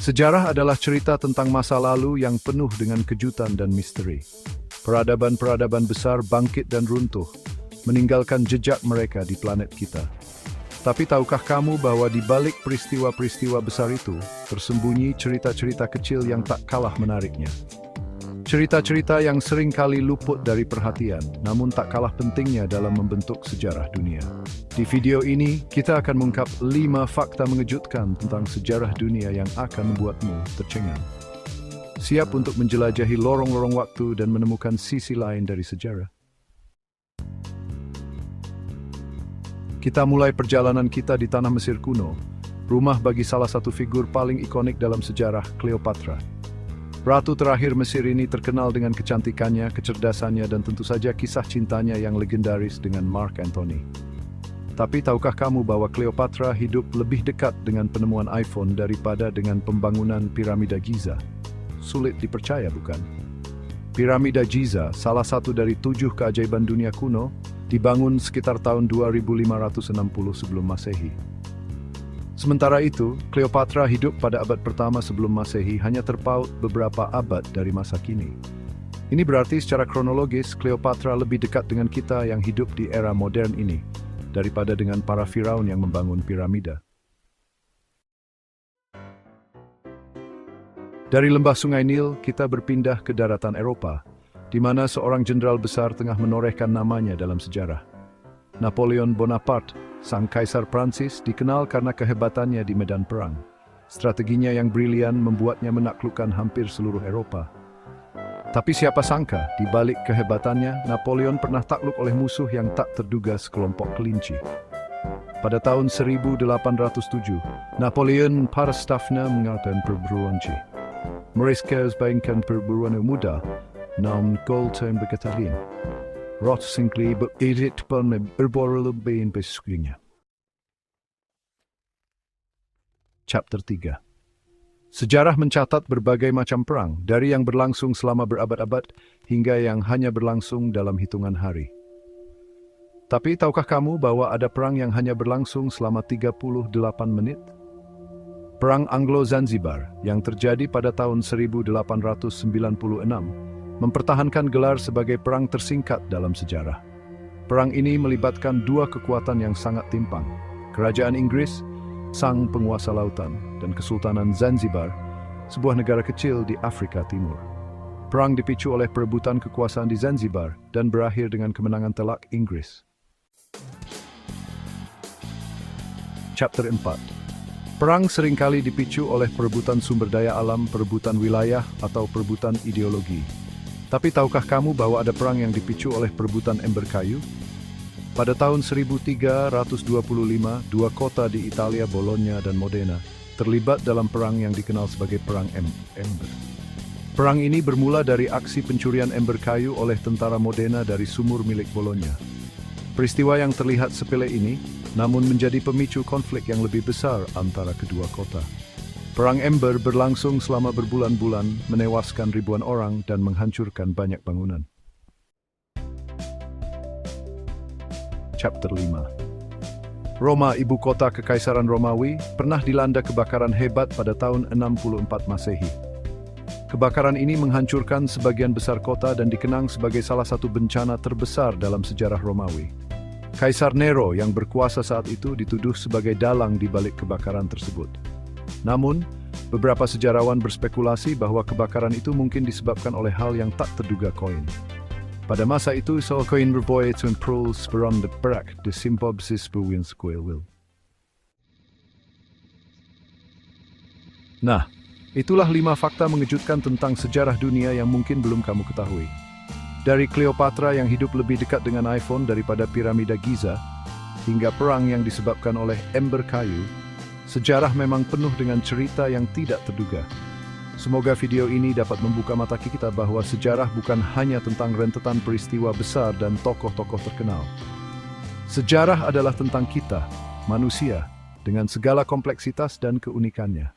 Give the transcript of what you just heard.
Sejarah adalah cerita tentang masa lalu yang penuh dengan kejutan dan misteri. Peradaban-peradaban besar bangkit dan runtuh, meninggalkan jejak mereka di planet kita. Tapi tahukah kamu bahwa di balik peristiwa-peristiwa besar itu, tersembunyi cerita-cerita kecil yang tak kalah menariknya. Cerita-cerita yang sering kali luput dari perhatian, namun tak kalah pentingnya dalam membentuk sejarah dunia. Di video ini, kita akan mengungkap 5 fakta mengejutkan tentang sejarah dunia yang akan membuatmu tercengang. Siap untuk menjelajahi lorong-lorong waktu dan menemukan sisi lain dari sejarah? Kita mulai perjalanan kita di tanah Mesir kuno, rumah bagi salah satu figur paling ikonik dalam sejarah, Cleopatra. Ratu terakhir Mesir ini terkenal dengan kecantikannya, kecerdasannya, dan tentu saja kisah cintanya yang legendaris dengan Mark Antony. Tapi tahukah kamu bahwa Cleopatra hidup lebih dekat dengan penemuan iPhone daripada dengan pembangunan Piramida Giza? Sulit dipercaya, bukan? Piramida Giza, salah satu dari 7 keajaiban dunia kuno, dibangun sekitar tahun 2560 sebelum Masehi. Sementara itu, Cleopatra hidup pada abad pertama sebelum Masehi hanya terpaut beberapa abad dari masa kini. Ini berarti secara kronologis, Cleopatra lebih dekat dengan kita yang hidup di era modern ini, daripada dengan para Firaun yang membangun piramida. Dari lembah Sungai Nil, kita berpindah ke daratan Eropa, di mana seorang jenderal besar tengah menorehkan namanya dalam sejarah. Napoleon Bonaparte, sang kaisar Prancis, dikenal karena kehebatannya di medan perang. Strateginya yang brilian membuatnya menaklukkan hampir seluruh Eropa. Tapi siapa sangka, di balik kehebatannya, Napoleon pernah takluk oleh musuh yang tak terduga sekelompok kelinci. Pada tahun 1807, Napoleon para stafnya mengadakan perburuan C. Mereka sebaikkan perburuan muda, namun Golden Begatalin. Rot singkli beririt pun berburu lebih besoknya. Chapter 3. Sejarah mencatat berbagai macam perang, dari yang berlangsung selama berabad-abad hingga yang hanya berlangsung dalam hitungan hari. Tapi tahukah kamu bahwa ada perang yang hanya berlangsung selama 38 menit? Perang Anglo-Zanzibar yang terjadi pada tahun 1896 mempertahankan gelar sebagai perang tersingkat dalam sejarah. Perang ini melibatkan 2 kekuatan yang sangat timpang, Kerajaan Inggris, sang penguasa lautan, dan Kesultanan Zanzibar, sebuah negara kecil di Afrika Timur. Perang dipicu oleh perebutan kekuasaan di Zanzibar dan berakhir dengan kemenangan telak Inggris. Chapter 4. Perang seringkali dipicu oleh perebutan sumber daya alam, perebutan wilayah, atau perebutan ideologi. Tapi tahukah kamu bahwa ada perang yang dipicu oleh perebutan ember kayu? Pada tahun 1325, 2 kota di Italia, Bologna dan Modena, terlibat dalam perang yang dikenal sebagai Perang Ember. Perang ini bermula dari aksi pencurian ember kayu oleh tentara Modena dari sumur milik Bologna. Peristiwa yang terlihat sepele ini, namun menjadi pemicu konflik yang lebih besar antara kedua kota. Perang Ember berlangsung selama berbulan-bulan, menewaskan ribuan orang dan menghancurkan banyak bangunan. Chapter 5. Roma, ibu kota Kekaisaran Romawi, pernah dilanda kebakaran hebat pada tahun 64 Masehi. Kebakaran ini menghancurkan sebagian besar kota dan dikenang sebagai salah satu bencana terbesar dalam sejarah Romawi. Kaisar Nero yang berkuasa saat itu dituduh sebagai dalang di balik kebakaran tersebut. Namun, beberapa sejarawan berspekulasi bahwa kebakaran itu mungkin disebabkan oleh hal yang tak terduga koin. Pada masa itu, koin berboy to improve speron de perak de simpobsis buwin squil. Nah, itulah 5 fakta mengejutkan tentang sejarah dunia yang mungkin belum kamu ketahui. Dari Cleopatra yang hidup lebih dekat dengan iPhone daripada Piramida Giza, hingga perang yang disebabkan oleh ember kayu, sejarah memang penuh dengan cerita yang tidak terduga. Semoga video ini dapat membuka mata kita bahwa sejarah bukan hanya tentang rentetan peristiwa besar dan tokoh-tokoh terkenal. Sejarah adalah tentang kita, manusia, dengan segala kompleksitas dan keunikannya.